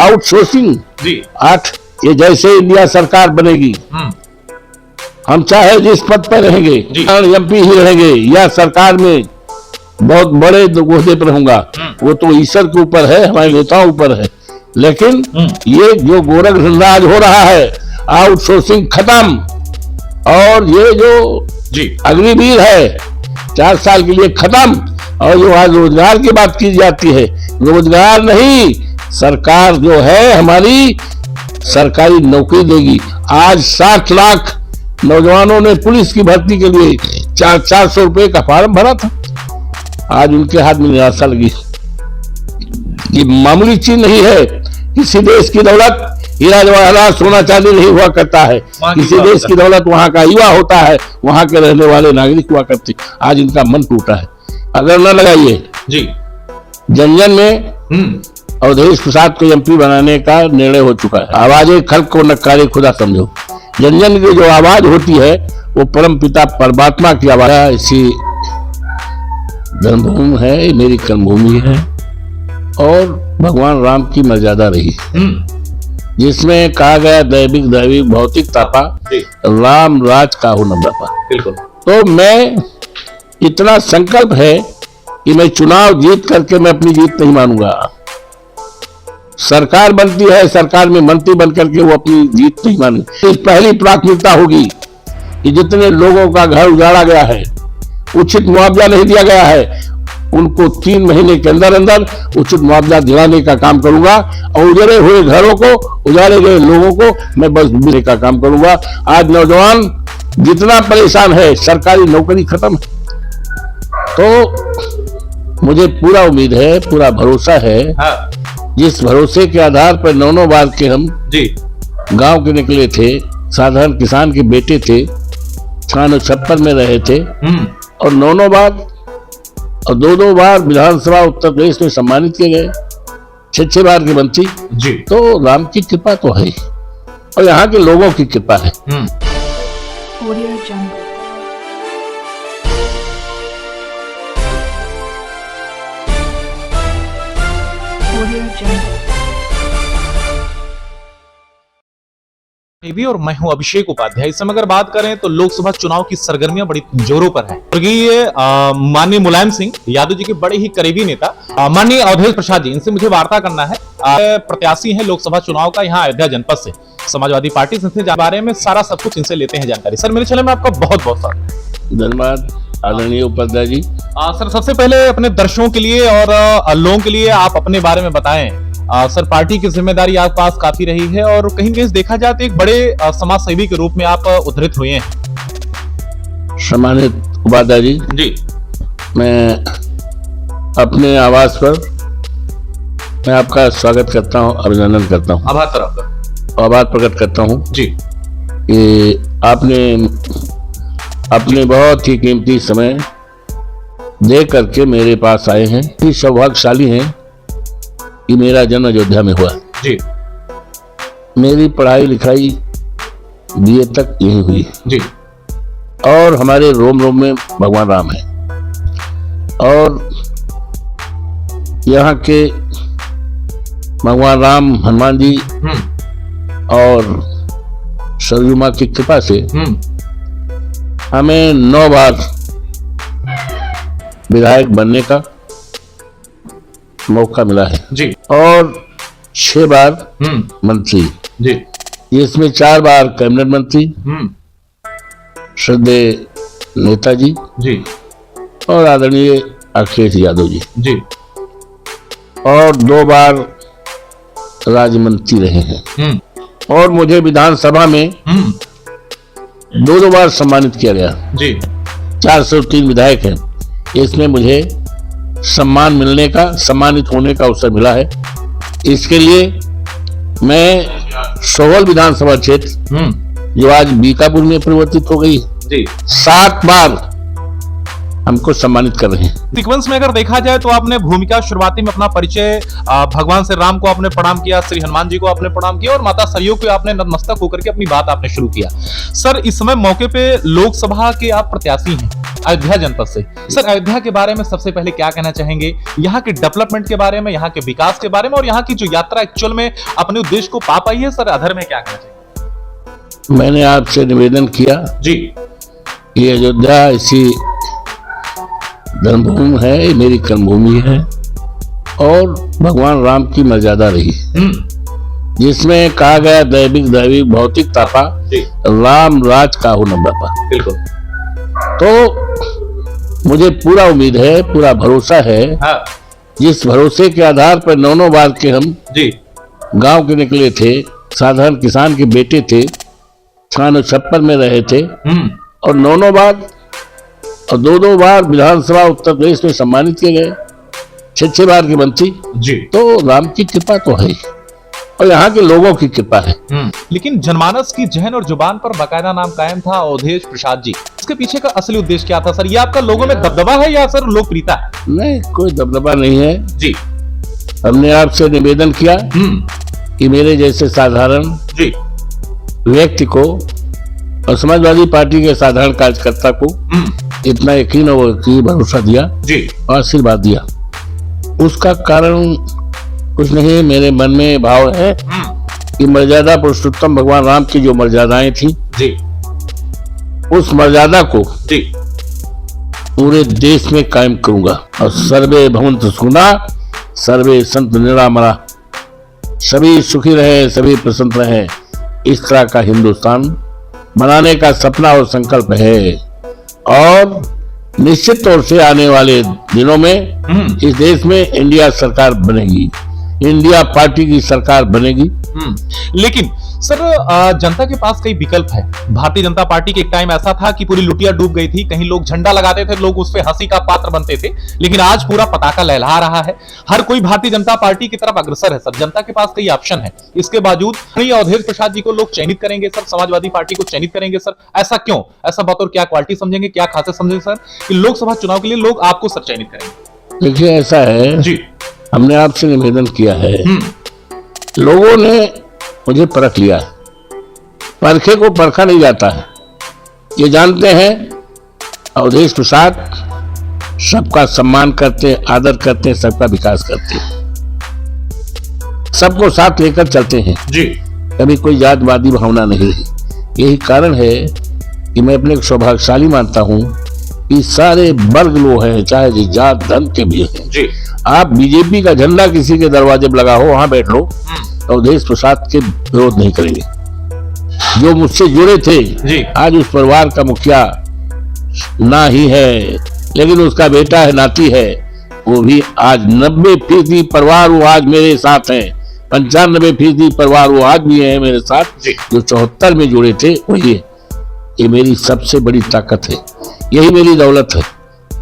Outsourcing जी 8, ये जैसे India सरकार बनेगी, हम चाहे जिस पद पर रहेंगे, एमपी ही रहेंगे या सरकार में बहुत बड़े ओहदे पर होगा, वो तो ईश्वर के ऊपर है, हमारे नेताओं ऊपर है। लेकिन ये जो गोरख धंधा हो रहा है, आउटसोर्सिंग खत्म, और ये जो अग्निवीर है 4 साल के लिए खत्म। और जो आज रोजगार की बात की जाती है, रोजगार नहीं, सरकार जो है हमारी सरकारी नौकरी देगी। आज 60 लाख नौजवानों ने पुलिस की भर्ती के लिए 400 रुपए का फॉर्म भरा था। आज उनके हाथ में निराशा लगी। ये मामूली चीज नहीं है। किसी देश की दौलत हीरा जवाहरात सोना चांदी नहीं हुआ करता है, किसी देश की दौलत वहां का युवा होता है, वहां के रहने वाले नागरिक हुआ करते। आज इनका मन टूटा है। अगर न लगाइए जी, जनजन में अवधेश प्रसाद को एमपी बनाने का निर्णय हो चुका है। आवाजें खल्क को नकारी खुदा समझो। जनजन की जो आवाज होती है वो परम पिता परमात्मा की आवाज। इसी जन्मभूमि है, मेरी कर्मभूमि है, और भगवान राम की मर्यादा रही, जिसमें कहा गया दैविक भौतिक तापा, राम राज का हो नम्रता। बिल्कुल। तो मैं इतना संकल्प है कि मैं चुनाव जीत करके मैं अपनी जीत नहीं मानूंगा। सरकार बनती है, सरकार में मंत्री बन करके वो अपनी जीत नहीं मानेंगे। पहली प्राथमिकता होगी कि जितने लोगों का घर उजाड़ा गया है, उचित मुआवजा नहीं दिया गया है, उनको 3 महीने के अंदर अंदर उचित मुआवजा दिलाने का काम करूंगा। और उजड़े हुए घरों को, उजाड़े गए लोगों को मैं बस देने का काम करूंगा। आज नौजवान जितना परेशान है, सरकारी नौकरी खत्म है, तो मुझे पूरा उम्मीद है, पूरा भरोसा है। हाँ। जिस भरोसे के आधार पर 9 बार के हम गांव के निकले थे, साधारण किसान के बेटे थे, 56 में रहे थे, और 9 बार और 2 बार विधानसभा उत्तर प्रदेश में सम्मानित किए गए, 6 बार के मंत्री जी। तो राम की कृपा तो है, और यहाँ के लोगों की कृपा है। और मैं हूं अभिषेक उपाध्याय। इस समय अगर बात करें तो लोकसभा चुनाव की सरगर्मियां बड़ी जोरों पर है। स्वर्गीय माननीय मुलायम सिंह यादव जी के बड़े ही करीबी नेता माननीय अवधेश प्रसाद जी, इनसे मुझे वार्ता करना है। प्रत्याशी हैं लोकसभा चुनाव का यहाँ अयोध्या जनपद से, समाजवादी पार्टी से बारे में सारा सब कुछ इनसे लेते हैं जानकारी। सर, मेरे चैनल में आपका बहुत बहुत स्वागत। धन्यवाद आदरणीय उपाध्याय जी। सर, सबसे पहले अपने दर्शकों के लिए और लोगों के लिए आप अपने बारे में बताएं। सर, पार्टी की जिम्मेदारी आपके पास काफी रही है, और कहीं कहीं देखा जाए तो एक बड़े समाज सेवी के रूप में आप उद्धृत हुए हैं। सम्मानित उपाध्याय जी, मैं अपने आवास पर मैं आपका स्वागत करता हूं, अभिनंदन करता हूं, आभार प्रकट करता हूं जी कि आपने अपने बहुत ही कीमती समय दे करके मेरे पास आए हैं। ये सौभाग्यशाली हैं कि मेरा जन्म अयोध्या में हुआ जी। मेरी पढ़ाई लिखाई बीए तक यही हुई जी, और हमारे रोम रोम में भगवान राम है, और यहाँ के भगवान राम, हनुमान जी और सरयू मां की कृपा से हमें 9 बार विधायक बनने का मौका मिला है जी, और 6 बार मंत्री जी, जिसमें 4 बार कैबिनेट मंत्री, श्रद्धेय नेताजी जी, और आदरणीय अखिलेश यादव जी, और 2 बार राज्य मंत्री रहे हैं, और मुझे विधानसभा में 2 बार सम्मानित किया गया जी। 403 विधायक हैं, इसमें मुझे सम्मान मिलने का, सम्मानित होने का अवसर मिला है। इसके लिए मैं सोहल विधानसभा क्षेत्र, जो आज बीकापुर में परिवर्तित हो गई जी, 7 बार हमको सम्मानित कर रहे हैं। सीक्वेंस में अगर देखा जाए तो आपने भूमिका शुरुआती में अपना परिचय भगवान श्री राम को आपने प्रणाम किया, श्री हनुमान जी को आपने प्रणाम किया, और माता सरयू को आपने नतमस्तक होकर के अपनी बात आपने शुरू किया। सर, इस समय मौके पे लोकसभा के आप प्रत्याशी हैं, अयोध्या जनपद से। सर, अयोध्या के बारे में सबसे पहले क्या कहना चाहेंगे, यहाँ के डेवलपमेंट के बारे में, यहाँ के विकास के बारे में, और यहाँ की जो यात्रा एक्चुअल में अपने उद्देश्य को पा पाई है, सर अधर में क्या कहना चाहेंगे? मैंने आपसे निवेदन किया जी, ये अयोध्या ऐसी धर्मभूमि है, ये मेरी कर्मभूमि है और भगवान राम की मर्यादा रही है, जिसमें कहा गया दैविक भौतिक तापा राम राज का हो न बापा। बिल्कुल। तो मुझे पूरा उम्मीद है, पूरा भरोसा है, हाँ। जिस भरोसे के आधार पर 9 बार के हम जी गांव के निकले थे, साधारण किसान के बेटे थे, 56 में रहे थे और 9 बार और 2 बार विधानसभा उत्तर प्रदेश में सम्मानित किए गए, 6 बार की मंत्री जी। तो राम की कृपा तो है और यहाँ के लोगों की कृपा है। लेकिन जनमानस की जहन और जुबान पर बाकायदा नाम कायम था अवधेश प्रसाद जी। इसके पीछे का असली उद्देश्य क्या था सर? ये आपका लोगों में दबदबा है या सर लोकप्रियता है? नहीं, कोई दबदबा नहीं है जी। हमने आपसे निवेदन किया कि मेरे जैसे साधारण जी व्यक्ति को और समाजवादी पार्टी के साधारण कार्यकर्ता को इतना यकीन और भरोसा दिया जी और आशीर्वाद दिया। उसका कारण कुछ नहीं, मेरे मन में भाव है कि मर्यादा पुरुषोत्तम भगवान राम की जो मर्यादाएं थी जी, उस मर्यादा को जी पूरे देश में कायम करूंगा। और सर्वे भवन्तु सुखिनः सर्वे सन्तु निरामया, सभी सुखी रहे, सभी प्रसन्न रहे, इस तरह का हिंदुस्तान बनाने का सपना और संकल्प है। और निश्चित तौर से आने वाले दिनों में इस देश में इंडिया सरकार बनेगी, इंडिया पार्टी की सरकार बनेगी। लेकिन सर जनता के पास कई विकल्प है। भारतीय जनता पार्टी के एक टाइम ऐसा था कि पूरी लुटिया डूब गई थी, कहीं लोग झंडा लगाते थे, लोग उस पे हंसी का पात्र बनते थे, लेकिन आज पूरा पताका लहरा रहा है। हर कोई भारतीय जनता पार्टी की तरफ अग्रसर है सर। जनता के पास कई ऑप्शन है, इसके बावजूद अवधेश प्रसाद जी को लोग चयनित करेंगे सर, समाजवादी पार्टी को चयनित करेंगे सर। ऐसा क्यों? ऐसा बतौर क्या क्वालिटी समझेंगे, क्या खासियत समझेंगे सर कि लोकसभा चुनाव के लिए लोग आपको सर चयनित करेंगे? देखिए, ऐसा है जी, हमने आपसे निवेदन किया है, लोगों ने मुझे परख लिया है। परखे को परखा नहीं जाता है, ये जानते हैं अवधेश प्रसाद सबका सम्मान करते हैं, आदर करते हैं, सबका विकास करते हैं, सबको साथ लेकर चलते हैं जी। कभी कोई जातवादी भावना नहीं रही। यही कारण है कि मैं अपने को सौभाग्यशाली मानता हूं कि सारे वर्ग लोग हैं, चाहे जिस जात धर्म के भी हैं जी। आप बीजेपी का झंडा किसी के दरवाजे पर लगा हो, वहां बैठ लो, अवधेश प्रसाद के विरोध नहीं करेंगे। जो मुझसे जुड़े थे जी, आज उस परिवार का मुखिया ना ही है, लेकिन उसका बेटा है, नाती है, वो भी आज 90% परिवार वो आज मेरे साथ है, 95% परिवार वो आज भी है मेरे साथ। जो 74 में जुड़े थे वही है। ये मेरी सबसे बड़ी ताकत है, यही मेरी दौलत है,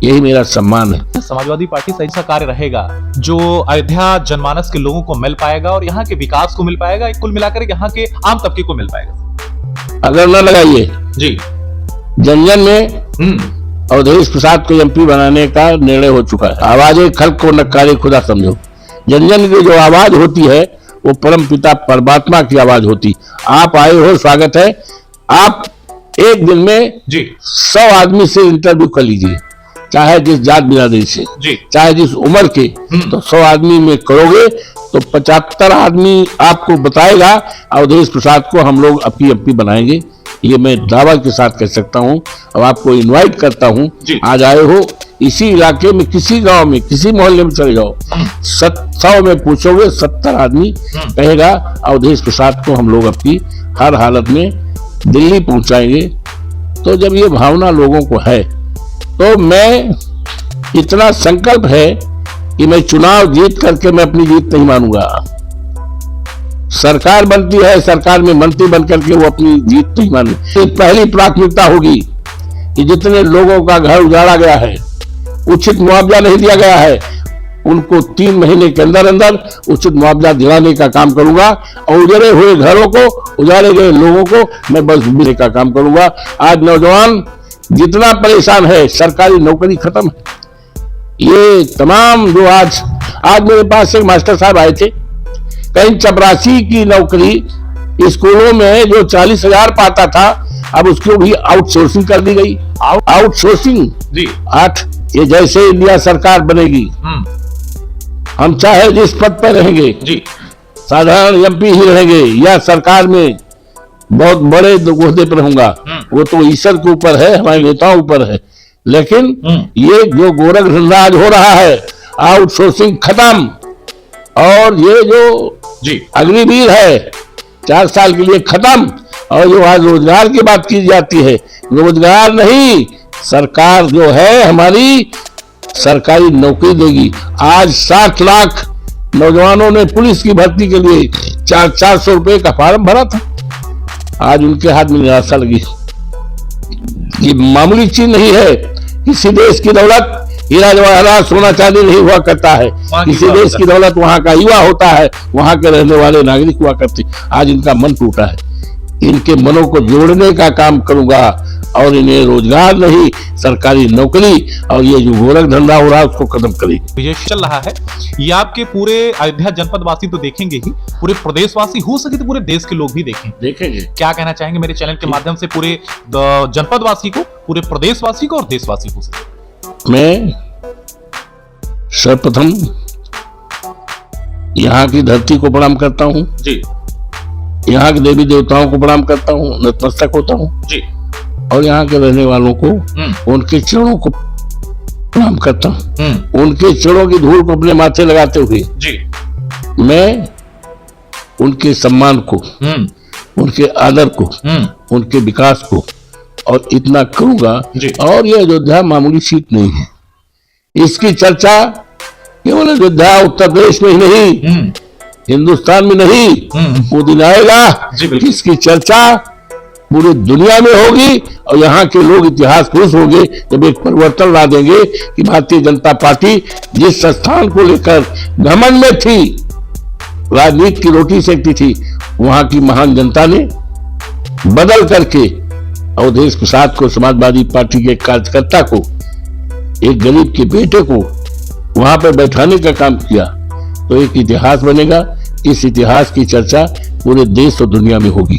यही मेरा सम्मान है। समाजवादी पार्टी से ऐसा कार्य रहेगा जो अयोध्या जनमानस के लोगों को मिल पाएगा और यहाँ के विकास को मिल पाएगा, कुल मिलाकर यहाँ के आम तबके को मिल पाएगा। अगर न लगाइए जी, जनजन में अवधेश प्रसाद को एमपी बनाने का निर्णय हो चुका है। आवाजें खल्क को नकारी खुदा समझो। जनजन की जो आवाज होती है वो परम पिता परमात्मा की आवाज होती। आप आए हो, स्वागत है। आप एक दिन में जी 100 आदमी से इंटरव्यू कर लीजिए, चाहे जिस जात बिरादरी से, चाहे जिस उम्र के, तो 100 आदमी में करोगे तो 75 आदमी आपको बताएगा अवधेश प्रसाद को हम लोग अपनी एमपी बनाएंगे। ये मैं दावा के साथ कह सकता हूं। अब आपको इनवाइट करता हूं, आज आए हो, इसी इलाके में किसी गांव में, किसी मोहल्ले में चले जाओ, 100 में पूछोगे 70 आदमी कहेगा अवधेश प्रसाद को हम लोग अपनी हर हालत में दिल्ली पहुंचाएंगे। तो जब ये भावना लोगों को है तो मैं इतना संकल्प है कि मैं चुनाव जीत करके मैं अपनी जीत नहीं मानूंगा। सरकार बनती है, सरकार में मंत्री बनकर के वो अपनी जीत नहीं मानेंगे। पहली प्राथमिकता होगी कि जितने लोगों का घर उजाड़ा गया है, उचित मुआवजा नहीं दिया गया है, उनको 3 महीने के अंदर अंदर उचित मुआवजा दिलाने का काम करूंगा और उजड़े हुए घरों को, उजाड़े गए लोगों को मैं बस देने का काम करूंगा। आज नौजवान जितना परेशान है, सरकारी नौकरी खत्म है। ये तमाम जो आज मेरे पास एक मास्टर साहब आए थे, कहीं चपरासी की नौकरी स्कूलों में जो 40,000 पाता था, अब उसको भी आउटसोर्सिंग कर दी गई। आउटसोर्सिंग जी 8 ये जैसे इंडिया सरकार बनेगी, हम चाहे जिस पद पर रहेंगे, जी साधारण एमपी ही रहेंगे या सरकार में बहुत बड़े ओहदे पर रहूंगा, वो तो ईश्वर के ऊपर है, हमारे नेताओं ऊपर है। लेकिन ये जो गोरख धंधा आज हो रहा है, आउटसोर्सिंग खत्म, और ये जो जी अग्निवीर है 4 साल के लिए खत्म। और जो आज रोजगार की बात की जाती है, रोजगार नहीं, सरकार जो है हमारी सरकारी नौकरी देगी। आज 60 लाख नौजवानों ने पुलिस की भर्ती के लिए 400 रुपए का फॉर्म भरा था। आज उनके हाथ में निराशा लगी। ये मामूली चीज नहीं है। किसी देश की दौलत हीरा जवाहरात सोना चांदी नहीं हुआ करता है, किसी देश की दौलत वहां का युवा होता है, वहां के रहने वाले नागरिक हुआ करते। आज इनका मन टूटा है, इनके मनों को जोड़ने का काम करूंगा और इन्हें रोजगार नहीं, सरकारी नौकरी और ये जो गोरख धंधा हो रहा है उसको खत्म करेंगे। ये चल रहा है, ये आपके पूरे अयोध्या जनपद वासी तो देखेंगे ही, पूरे प्रदेशवासी, हो सके तो पूरे देश के लोग भी देखेंगे। क्या कहना चाहेंगे मेरे चैनल के माध्यम से पूरे जनपद वासी को, पूरे प्रदेशवासी को और देशवासी को? मैं सर्वप्रथम यहाँ की धरती को प्रणाम करता हूँ जी, यहाँ के देवी देवताओं को प्रणाम करता हूँ, नतमस्तक होता हूँ जी, और यहाँ के रहने वालों को उनके चरणों को प्रणाम करता हूँ। उनके चरणों की धूल को अपने माथे लगाते हुए जी, मैं उनके सम्मान को, उनके आदर को, उनके विकास को और इतना करूंगा। और ये अयोध्या मामूली सीट नहीं है, इसकी चर्चा केवल अयोध्या उत्तर प्रदेश में ही नहीं, हिंदुस्तान में नहीं, वो दिन आएगा इसकी चर्चा पूरी दुनिया में होगी। और यहाँ के लोग इतिहास पुरुष होंगे जब एक परिवर्तन ला देंगे कि भारतीय जनता पार्टी जिस स्थान को लेकर घमंड में थी, राजनीति की रोटी सेकती थी, वहां की महान जनता ने बदल करके अवधेश प्रसाद को, समाजवादी पार्टी के कार्यकर्ता को, एक गरीब के बेटे को वहां पर बैठाने का काम किया। तो एक इतिहास बनेगा, इस इतिहास की चर्चा पूरे देश और दुनिया में होगी।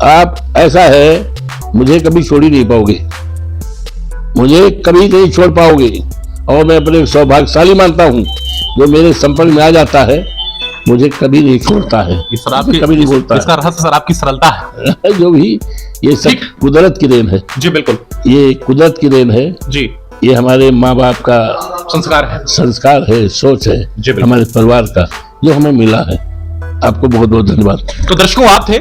आप ऐसा है, मुझे कभी छोड़ ही नहीं पाओगे, मुझे कभी नहीं छोड़ पाओगे। और मैं अपने सौभाग्यशाली मानता हूं जो मेरे संपर्क में आ जाता है, मुझे कभी नहीं छोड़ता है, कभी नहीं बोलता। इसका रहस्य सर आपकी सरलता है। जो भी ये सब कुदरत की देन है जी, बिल्कुल ये कुदरत की देन है जी, ये हमारे माँ बाप का संस्कार है, सोच है हमारे परिवार का, जो हमें मिला है। आपको बहुत बहुत धन्यवाद। तो दर्शकों, आप थे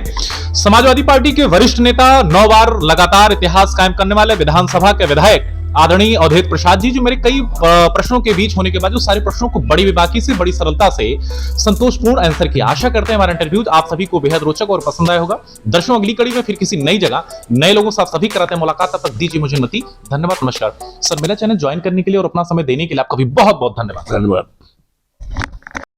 समाजवादी पार्टी के वरिष्ठ नेता, 9 बार लगातार इतिहास कायम करने वाले विधानसभा के विधायक आदरणीय अवधेश प्रसाद जी, जो मेरे कई प्रश्नों के बीच होने के बाद जो सारे प्रश्नों को बड़ी बेबाकी से, बड़ी सरलता से संतोषपूर्ण आंसर किया। आशा करते हैं हमारा इंटरव्यू आप सभी को बेहद रोचक और पसंद आया होगा। दर्शकों, अगली कड़ी में फिर किसी नई जगह नए लोगों से आप सभी कराते हैं मुलाकात। तब तक दीजिए मुझे अनुमति। धन्यवाद, नमस्कार। सर, मेरा चैनल ज्वाइन करने के लिए और अपना समय देने के लिए आपका भी बहुत बहुत धन्यवाद।